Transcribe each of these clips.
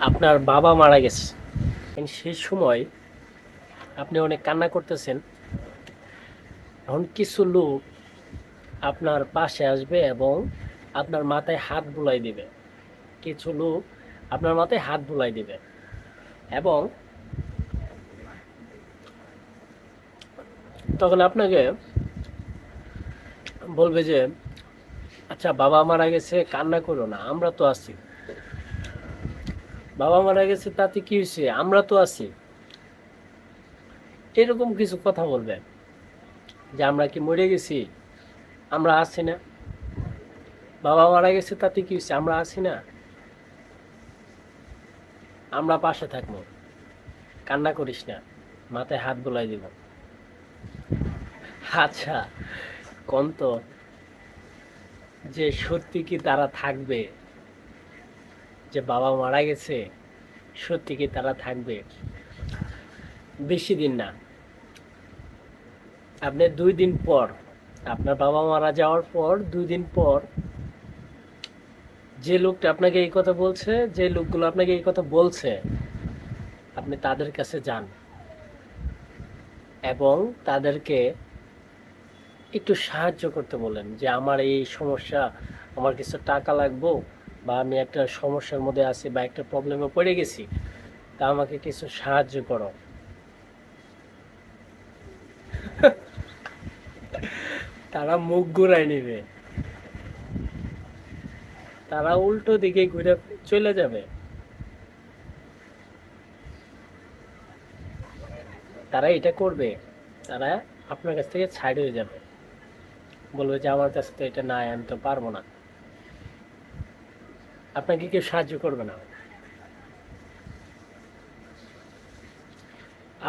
আপনার বাবা মারা গেছে, সেই সময় আপনি অনেক কান্না করতেছেন। এখন কিছু লোক আপনার পাশে আসবে এবং আপনার মাথায় হাত বুলাই দিবে। কিছু লোক আপনার মাথায় হাত বুলাই দিবে এবং তখন আপনাকে বলবে যে আচ্ছা, বাবা মারা গেছে, কান্না করো না, আমরা তো আছি। বাবা মারা গেছে তাতে কি হয়েছে, আমরা তো আছি। এরকম কিছু কথা বলবে যে আমরা কি মরে গেছি, আমরা আছি না। বাবা মারা গেছে তাতে কি হয়েছে, আমরা আছি না, আমরা পাশে থাকবো, কান্না করিস না, মাথায় হাত বুলাই দিব। আচ্ছা, কোন তো যে সত্যি কি তারা থাকবে? যে বাবা মারা গেছে, সত্যি কি তারা থাকবে? বেশি দিন না, আপনি 2 দিন পর, আপনার বাবা মারা যাওয়ার পর 2 দিন পর যে লোকটা আপনাকে এই কথা বলছে, যে লোকগুলো আপনাকে এই কথা বলছে, আপনি তাদের কাছে যান এবং তাদেরকে একটু সাহায্য করতে বলেন যে আমার এই সমস্যা, আমার কিছু টাকা লাগবো, বা আমি একটা সমস্যার মধ্যে আছি বা একটা প্রবলেমে পড়ে গেছি, তা আমাকে কিছু সাহায্য করো। তারা মুখ ঘুরায় নিবে, তারা উল্টো দিকে ঘুরে চলে যাবে। তারা এটা করবে, তারা আপনার কাছ থেকে ছাইড হয়ে যাবে, বলবে যে আমার কাছে তো এটা নাই, আমি তো পারবো না। আপনাকে কেউ সাহায্য করবে না।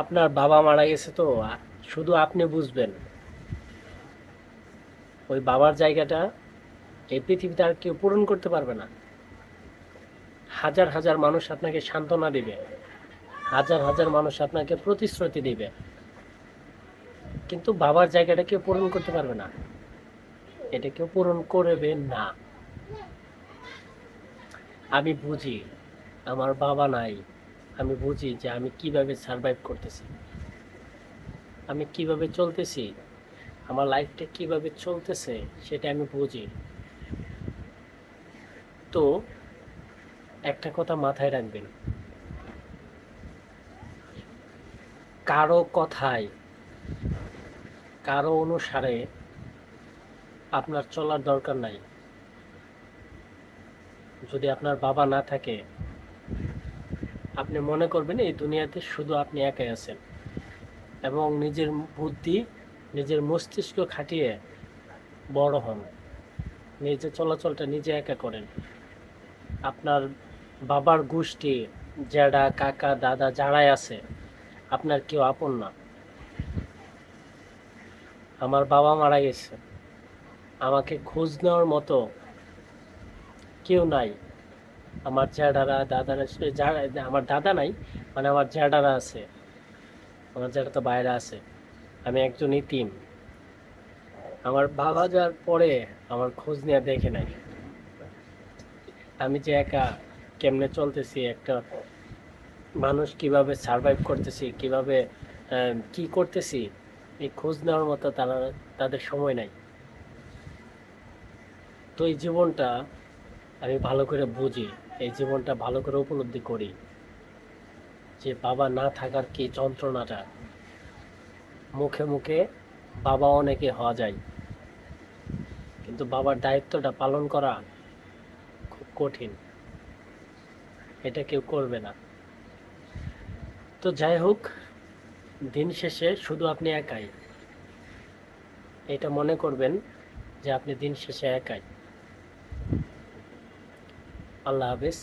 আপনার বাবা মারা গেছে তো শুধু আপনি বুঝবেন। ওই বাবার জায়গাটা এই পৃথিবীতে আর কেউ পূরণ করতে পারবে না। হাজার হাজার মানুষ আপনাকে সান্ত্বনা দিবে, হাজার হাজার মানুষ আপনাকে প্রতিশ্রুতি দিবে, কিন্তু বাবার জায়গাটা কেউ পূরণ করতে পারবে না। এটা কেউ পূরণ করবে না। আমি বুঝি আমার বাবা নাই, আমি বুঝি যে আমি কিভাবে সারভাইভ করতেছি, আমি কিভাবে চলতেছি, আমার লাইফটা কিভাবে চলতেছে, সেটা আমি বুঝি। তো একটা কথা মাথায় রাখবেন, কারো কথায়, কারো অনুসারে আপনার চলার দরকার নাই। যদি আপনার বাবা না থাকে, আপনি মনে করবেন এই দুনিয়াতে শুধু আপনি একাই আছেন, এবং নিজের বুদ্ধি, নিজের মস্তিষ্ক খাটিয়ে বড় হন, নিজের চলাচলটা নিজে একা করেন। আপনার বাবার গোষ্ঠী, জ্যাঠা কাকা দাদা যারাই আছে, আপনার কেউ আপন না। আমার বাবা মারা গেছে, আমাকে খোঁজ নেওয়ার মতো কেউ নাই। আমার জ্যাঠারা দাদারা, আমার দাদা নাই, মানে আমার জ্যাঠারা আছে, আমার জ্যাঠাতো ভাইরা আছে। আমি একজন ইতিম। আমার বাবা যাওয়ার পরে আমার খোঁজ নিয়ে দেখে নাই। আমি যে একা কেমনে চলতেছি, একটা মানুষ কিভাবে সারভাইভ করতেছি, কিভাবে কি করতেছি, এই খোঁজ নেওয়ার মতো তারা, তাদের সময় নাই। তো এই জীবনটা আমি ভালো করে বুঝি, এই জীবনটা ভালো করে উপলব্ধি করি যে বাবা না থাকার কি যন্ত্রণাটা। মুখে মুখে বাবা অনেকে হওয়া যায়, কিন্তু বাবার দায়িত্বটা পালন করা খুব কঠিন, এটা কেউ করবে না। তো যাই হোক, দিন শেষে শুধু আপনি একাই, এটা মনে করবেন যে আপনি দিন শেষে একাই। আল্লাহ হাফেজ।